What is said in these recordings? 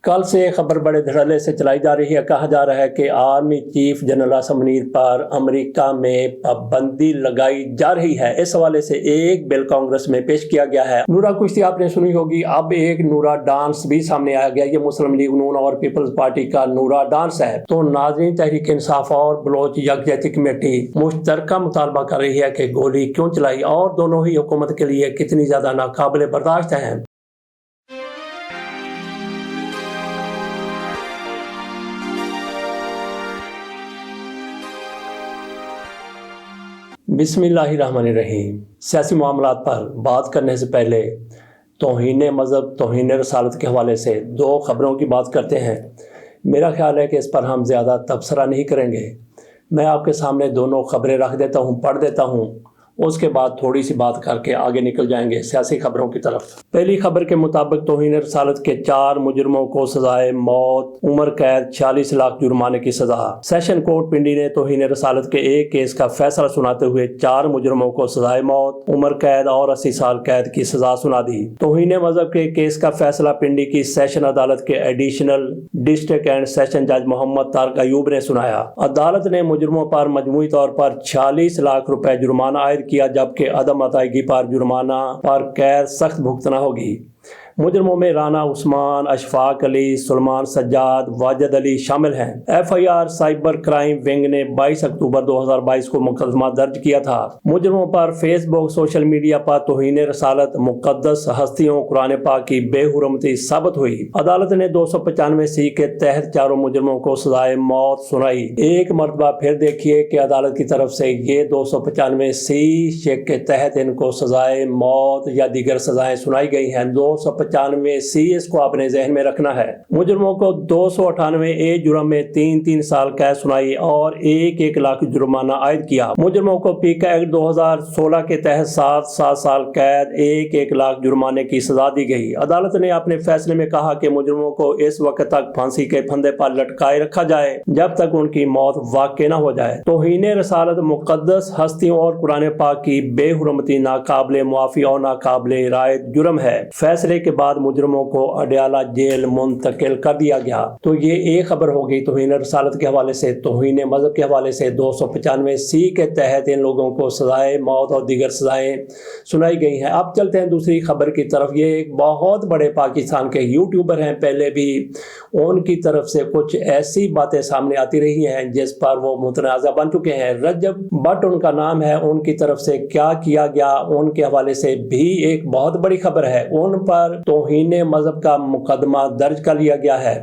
कल से खबर बड़े धड़ल्ले से चलाई जा रही है। कहा जा रहा है कि army chief general Asim Munir पर अमेरिका में पाबंदी लगाई जा रही है। इस हवाले से एक बिल कांग्रेस में पेश किया गया है। नूरा कुश्ती आपने सुनी होगी, अब एक नूरा डांस भी सामने आया गया। ये मुस्लिम लीग नून और पीपल्स पार्टी का नूरा डांस है। तो नाज़रीन, तहरीक इंसाफ और बलोच यकजहती कमेटी मुश्तरका मुतालबा कर रही है कि गोली क्यों चलाई और दोनों ही हुकूमत के लिए कितनी ज्यादा नाकाबिल बर्दाश्त है। बिस्मिल्लाहिर्रहमानिर्रहीम। सियासी मामलात पर बात करने से पहले तौहीन मज़हब, तौहीन रसालत के हवाले से दो ख़बरों की बात करते हैं। मेरा ख्याल है कि इस पर हम ज़्यादा तबसरा नहीं करेंगे। मैं आपके सामने दोनों ख़बरें रख देता हूँ, पढ़ देता हूँ, उसके बाद थोड़ी सी बात करके आगे निकल जाएंगे सियासी खबरों की तरफ। पहली खबर के मुताबिक तौहीन रसालत के 4 मुजरमों को सजाए मौत, उम्र कैद, 46 लाख जुर्माने की सजा। सेशन कोर्ट पिंडी ने तौहीन रसालत के एक केस का फैसला सुनाते हुए 4 मुजरमों को सजाए मौत, उम्र कैद और 80 साल कैद की सजा सुना दी। तौहीन मज़हब के केस का फैसला पिंडी की सेशन अदालत के एडिशनल डिस्ट्रिक्ट एंड सेशन जज मोहम्मद तारिक अयूब ने सुनाया। अदालत ने मुजरमों पर मजमूई तौर पर 46 लाख रुपए जुर्माना आयद किया, जबकि अदम अदायगी पर जुर्माना पर कैद सख्त भुगतना होगी। मुजरमों में राना उस्मान, अशफाक अली, सुलेमान सज्जाद, वाजिद अली शामिल हैं। FIR साइबर क्राइम विंग ने 22 अक्टूबर 2022 को मुकदमा दर्ज किया था। मुजरमों पर फेसबुक, सोशल मीडिया पर तौहीन रसालत, मुकद्दस हस्तियों, कुरान पाक की बेहुरमती साबित हुई। अदालत ने 295C के तहत चारों मुजरमों को सजाए मौत सुनाई। एक मरतबा फिर देखिए कि अदालत की तरफ से ये 295C के तहत इनको सजाए मौत या दीगर सजाएं सुनाई गई हैं। 295C इसको आपने जहन में रखना है। मुजरमों को 298A जुर्म में 3-3 साल कैद सुनाई और 1-1 लाख जुर्माना आयद किया। मुजरमों को पीका एक्ट 2016 के तहत 7-7 साल कैद, 1-1 लाख जुर्माने की सजा दी गई। अदालत ने अपने फैसले में कहा कि मुजरमों को इस वक्त तक फांसी के फंदे पर लटकाए रखा जाए जब तक उनकी मौत वाक़ई न हो जाए। तौहीन रसालत, मुकद्दस हस्तियों और कुरान पाक की बेहुरमती नाकाबिले मुआफ़ी और नाकाबिले रायत जुर्म है। फैसले के बाद मुजरमों को अडयाला जेल मुंतकिल कर दिया गया। तो ये एक खबर हो गई तौहीन रसालत के हवाले से। तौहीन मज़हब के हवाले से 295C के तहत इन लोगों को सजाए मौत और दीगर सजाएं सुनाई गई हैं। अब चलते हैं दूसरी खबर की तरफ। ये एक बहुत बड़े पाकिस्तान के यूट्यूबर हैं, पहले भी उनकी तरफ से कुछ ऐसी बातें सामने आती रही हैं जिस पर वो मुतनाज़ा बन चुके हैं। रजब भट्ट उनका नाम है। उनकी तरफ से क्या किया गया उनके हवाले से भी एक बहुत बड़ी खबर है। उन पर तौहीन मज़हब का मुकदमा दर्ज कर लिया गया है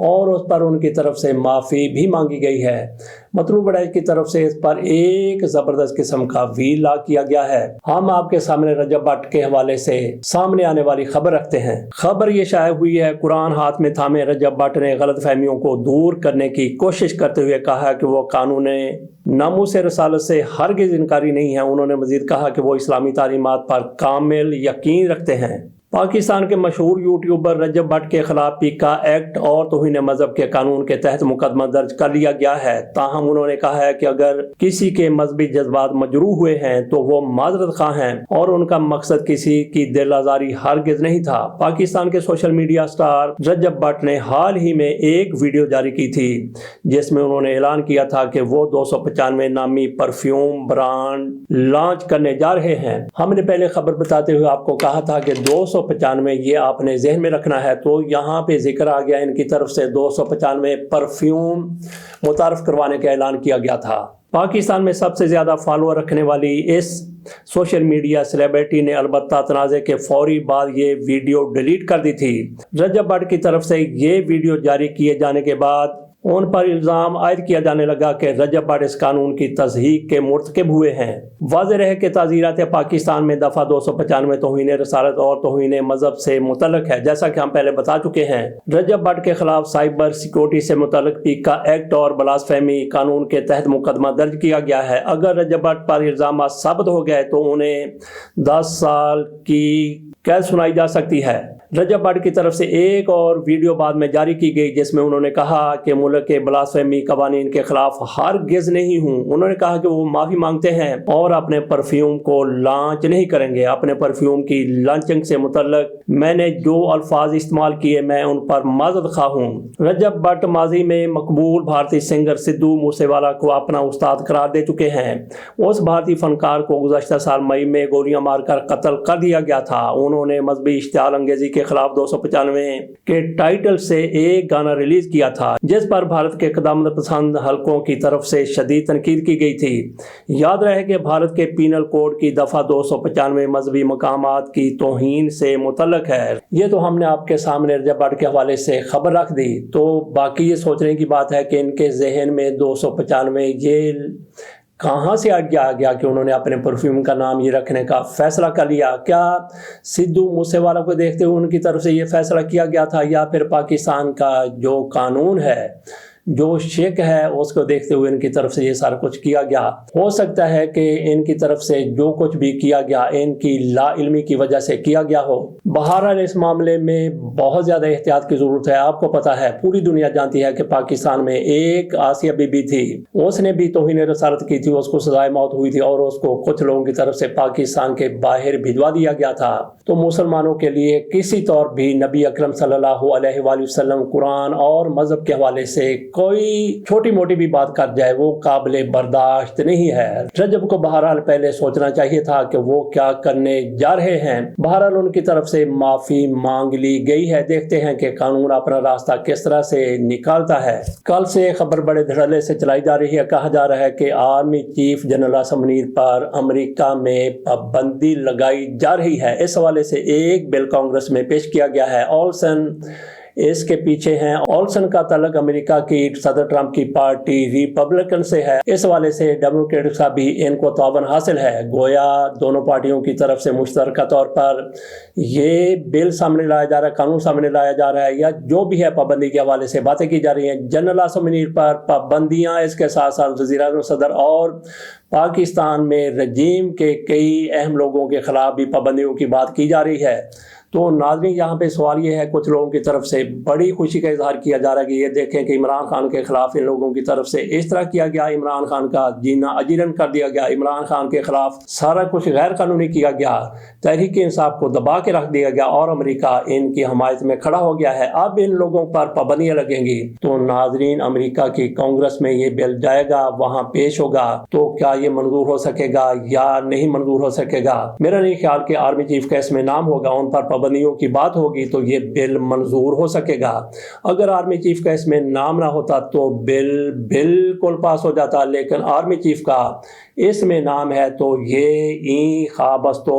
और उस पर उनकी तरफ से माफ़ी भी मांगी गई है। मतलूब बड़ाई की तरफ से इस पर एक ज़बरदस्त किस्म का वीला किया गया है। हम आपके सामने रजब भट्ट के हवाले से सामने आने वाली खबर रखते हैं। खबर ये शाया हुई है, कुरान हाथ में थामे रजब भट्ट ने गलत फहमियों को दूर करने की कोशिश करते हुए कहा कि वो कानून नामूस रसालत से हरगिज़ इनकारी नहीं है। उन्होंने मज़ीद कहा कि वो इस्लामी तालीमात पर कामिल यकीन रखते हैं। पाकिस्तान के मशहूर यूट्यूबर रजब भट्ट के खिलाफ पीका एक्ट और तौहीन मज़हब के कानून के तहत मुकदमा दर्ज कर लिया गया है। ताहम उन्होंने कहा है कि अगर किसी के मजहबी जज्बात मजरूह हुए हैं तो वो माजरत खां हैं और उनका मकसद किसी की दिल आज़ारी हरगिज़ नहीं था। पाकिस्तान के सोशल मीडिया स्टार रजब भट्ट ने हाल ही में एक वीडियो जारी की थी जिसमें उन्होंने ऐलान किया था कि वो 295 नामी परफ्यूम ब्रांड लॉन्च करने जा रहे हैं। हमने पहले खबर बताते हुए आपको कहा था कि 295 ये आपने जहन में रखना है। तो यहाँ पे जिक्र आ गया इनकी तरफ से 295 परफ्यूम मुतारफ करवाने का ऐलान किया गया था। पाकिस्तान में सबसे ज़्यादा फॉलोअर रखने वाली इस सोशल मीडिया सेलिब्रिटी ने अलबत्ता तनाज़े के फौरी बाद ये वीडियो डिलीट कर दी थी। रजब भट्ट की तरफ से ये वीडियो जारी किए जाने के बाद उन पर इल्ज़ाम आयद किया जाने लगा कि रजब भट्ट इस कानून की तज़हीक के मुर्तकिब हुए हैं। वाज़ेह रहे कि ताज़ीरात पाकिस्तान में दफ़ा 295 तौहीन रसालत और तौहीन मज़हब से मुतल्लिक़ है। जैसा कि हम पहले बता चुके हैं, रजब भट्ट के खिलाफ साइबर सिक्योरिटी से मुतल्लिक़ पीका एक्ट और ब्लास्फेमी कानून के तहत मुकदमा दर्ज किया गया है। अगर रजब भट्ट पर इल्ज़ाम साबित हो गए तो उन्हें 10 साल की कैद सुनाई जा सकती है। रजब भट्ट की तरफ से एक और वीडियो बाद में जारी की गई जिसमें उन्होंने कहा कि मुल्क के ब्लास्फेमी कवानीन के खिलाफ हरगिज़ नहीं हूँ। उन्होंने कहा कि वो माफ़ी मांगते हैं और अपने परफ्यूम को लॉन्च नहीं करेंगे। अपने परफ्यूम की लॉन्चिंग से मुतल्लिक मैंने जो अल्फाज इस्तेमाल किए मैं उन पर माज़रत खा हूँ। रजब भट्ट माजी में मकबूल भारतीय सिंगर सिद्धू मूसेवाला को अपना उस्ताद करार दे चुके हैं। उस भारतीय फनकार को गुज़श्ता साल मई में गोलियां मारकर कत्ल कर दिया गया था। उन्होंने मजहबी इश्तिहार अंगेजी के खिलाफ 295 के टाइटल से एक गाना रिलीज किया था जिस पर भारत के क़दामत पसंद हलकों की तरफ से शदीद तनकीद की गई थी। याद रहे कि भारत के पीनल कोड की दफ़ा 295 मजहबी मकामात की तौहीन से मुतल्लक है। ये तो हमने आपके सामने रजब भट्ट के हवाले से खबर रख दी, तो बाकी ये सोचने की बात है कि इनके जहन में 295 ये कहाँ से आ गया कि उन्होंने अपने परफ्यूम का नाम ये रखने का फैसला कर लिया। क्या सिद्धू मूसेवाला को देखते हुए उनकी तरफ से ये फैसला किया गया था या फिर पाकिस्तान का जो कानून है, जो शेख है, उसको देखते हुए इनकी तरफ से ये सारा कुछ किया गया। हो सकता है कि इनकी तरफ से जो कुछ भी किया गया इनकी लाइल्मी की वजह से किया गया हो। बहरहाल इस मामले में बहुत ज़्यादा एहतियात की ज़रूरत है। आपको पता है, पूरी दुनिया जानती है कि पाकिस्तान में एक आसिया बीबी थी, उसने भी तौहीन रसालत की थी, उसको सजाए मौत हुई थी और उसको कुछ लोगों की तरफ से पाकिस्तान के बाहर भिजवा दिया गया था। तो मुसलमानों के लिए किसी तौर भी नबी अकरम सल्लल्लाहु अलैहि वसल्लम कुरान और मजहब के हवाले से कोई छोटी मोटी भी बात कर जाए वो काबिल बर्दाश्त नहीं है। रजब को बहरहाल पहले सोचना चाहिए था कि वो क्या करने जा रहे हैं। बहरहाल उनकी तरफ से माफी मांग ली गई है। देखते हैं कि कानून अपना रास्ता किस तरह से निकालता है। कल से खबर बड़े धड़ल्ले से चलाई जा रही है। कहा जा रहा है कि army chief general Asim Munir पर अमेरिका में पाबंदी लगाई जा रही है। इस हवाले से एक बिल कांग्रेस में पेश किया गया है। ऑल्सन इसके पीछे हैं। ऑल्सन का तल्लुक अमेरिका की सदर ट्रंप की पार्टी रिपब्लिकन से है। इस हवाले से डेमोक्रेट का भी इनको तावन हासिल है। गोया दोनों पार्टियों की तरफ से मुश्तरका तौर पर ये बिल सामने लाया जा रहा है, कानून सामने लाया जा रहा है या जो भी है पाबंदी के हवाले से बातें की जा रही हैं। जनरल आसिम मुनीर पर पाबंदियाँ, इसके साथ साथ वज़ीर-ए-आज़म सदर और पाकिस्तान में रजीम के कई अहम लोगों के खिलाफ भी पाबंदियों की बात की जा रही है। तो नाज़रीन, यहाँ पे सवाल ये है, कुछ लोगों की तरफ से बड़ी खुशी का इजहार किया जा रहा है कि ये देखें कि इमरान खान के खिलाफ इन लोगों की तरफ से इस तरह किया गया, इमरान खान का जीना अजीरन कर दिया गया, इमरान खान के खिलाफ सारा कुछ गैर कानूनी किया गया, तहरीक इंसाफ को दबा के रख दिया गया और अमेरिका इनकी हमायत में खड़ा हो गया है। अब इन लोगों पर पाबंदियाँ लगेंगी। तो नाज़रीन, अमेरिका की कांग्रेस में ये बिल जाएगा, वहाँ पेश होगा, तो क्या ये मंजूर हो सकेगा या नहीं मंजूर हो सकेगा? मेरा नहीं ख्याल कि आर्मी चीफ का इसमें नाम होगा, उन पर पाबंदियों की बात होगी तो ये बिल मंजूर हो सकेगा। अगर आर्मी चीफ का इसमें नाम ना होता तो बिल बिल्कुल पास हो जाता, लेकिन आर्मी चीफ का इसमें नाम है तो ये ख्वाबस्तो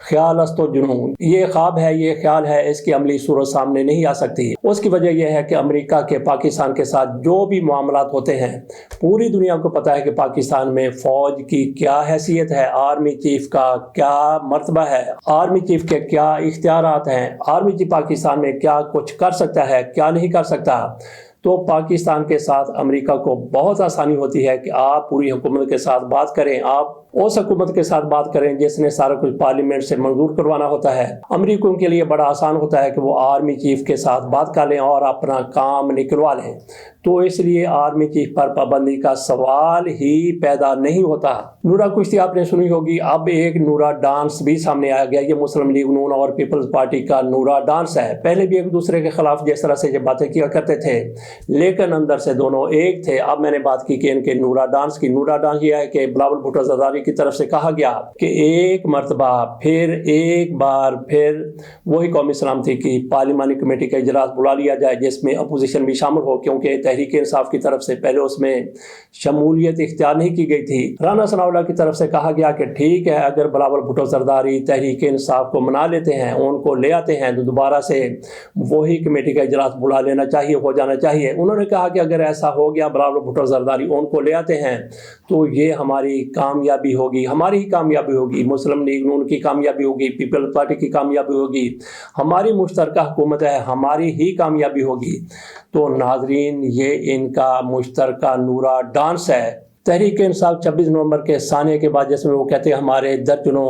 ख्यालस्तो जुनून, ये ख्वाब है, ये ख्याल है, इसकी अमली सूरत सामने नहीं आ सकती। उसकी वजह यह है कि अमेरिका के पाकिस्तान के साथ जो भी मामलात होते हैं, पूरी दुनिया को पता है कि पाकिस्तान में फौज की क्या हैसियत है, आर्मी चीफ का क्या मर्तबा है, आर्मी चीफ के क्या इख्तियारात हैं, आर्मी चीफ पाकिस्तान में क्या कुछ कर सकता है, क्या नहीं कर सकता। तो पाकिस्तान के साथ अमेरिका को बहुत आसानी होती है कि आप पूरी हुकूमत के साथ बात करें, आप उस हुकूमत के साथ बात करें जिसने सारा कुछ पार्लियामेंट से मंजूर करवाना होता है। अमेरिकियों के लिए बड़ा आसान होता है कि वो आर्मी चीफ के साथ बात कर लें और अपना काम निकलवा लें। तो इसलिए आर्मी चीफ पर पाबंदी का सवाल ही पैदा नहीं होता। नूरा कुश्ती आपने सुनी होगी, अब एक नूरा डांस भी सामने आ गया। ये मुस्लिम लीग नून और पीपल्स पार्टी का नूरा डांस है। पहले भी एक दूसरे के खिलाफ जिस तरह से ये बातें किया करते थे, लेकिन अंदर से दोनों एक थे। अब मैंने बात की कि इनके नूरा डांस की। नूरा डांस ये है कि बिलावल भुट्टो ज़रदारी की तरफ से कहा गया कि एक मरतबा फिर एक बार फिर वही कौमी सलाम थी कि पार्लिमानी कमेटी का इजलास बुला लिया जाए जिसमें अपोजिशन भी शामिल हो, क्योंकि तहरीक इंसाफ की तरफ से पहले उसमें शमूलियत इख्तियार नहीं की गई थी। राना सनाउल्लाह की तरफ से कहा गया कि ठीक है, अगर बिलावल भुट्टो ज़रदारी तहरीक इंसाफ को मना लेते हैं, उनको ले आते हैं, तो दोबारा से वही कमेटी का इजलास बुला लेना चाहिए, हो जाना चाहिए। उन्होंने कहा कि अगर ऐसा हो गया, बिलावल भुट्टो ज़रदारी उनको ले आते हैं, तो ये हमारी कामयाबी होगी, हमारी ही कामयाबी होगी, मुस्लिम लीग नून की कामयाबी होगी, पीपल्स पार्टी की कामयाबी होगी, हमारी मुश्तरका हुकूमत है, हमारी ही कामयाबी होगी। तो नाजरीन, ये इनका मुश्तरका नूरा डांस है। तहरीक इंसाफ 26 नवंबर के साने के बाद जिसमें वो कहते हैं हमारे दर्जनों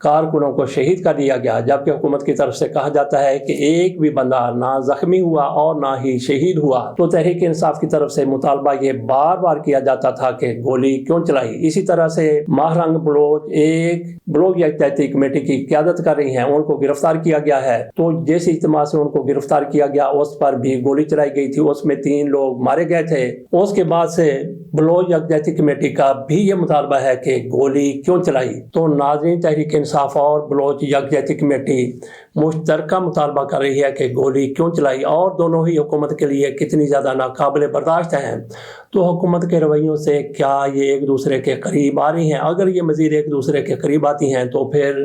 کارکنوں کو شہید کر دیا گیا، جبکہ حکومت کی طرف سے کہا جاتا ہے کہ ایک بھی بندہ نہ زخمی ہوا اور نہ ہی شہید ہوا۔ تو تحریک انصاف کی طرف سے مطالبہ یہ بار بار کیا جاتا تھا کہ گولی کیوں چلائی۔ اسی طرح سے ماہرنگ بلوچ ایک بلوک یکجہتی کمیٹی کی قیادت کر رہی ہیں، ان کو گرفتار کیا گیا ہے۔ تو جیسے اجتماع سے ان کو گرفتار کیا گیا اس پر بھی گولی چلائی گئی تھی، اس میں 3 لوگ مارے گئے تھے۔ اس کے بعد سے بلوچ یکجہتی کمیٹی کا بھی یہ مطالبہ ہے کہ گولی کیوں چلائی۔ تو ناظرین، تحریک انصاف اور بلوچ یکجہتی کمیٹی مشترکہ مطالبہ کر رہی ہے کہ گولی کیوں چلائی، اور دونوں ہی حکومت کے لیے کتنی زیادہ ناقابل برداشت ہیں۔ تو حکومت کے رویوں سے کیا یہ ایک دوسرے کے قریب آ رہی ہیں؟ اگر یہ مزید ایک دوسرے کے قریب آتی ہیں تو پھر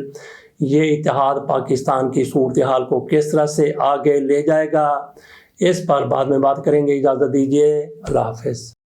یہ اتحاد پاکستان کی صورتحال کو کس طرح سے آگے لے جائے گا، اس پر بعد میں بات کریں گے۔ اجازت دیجیے، اللہ حافظ۔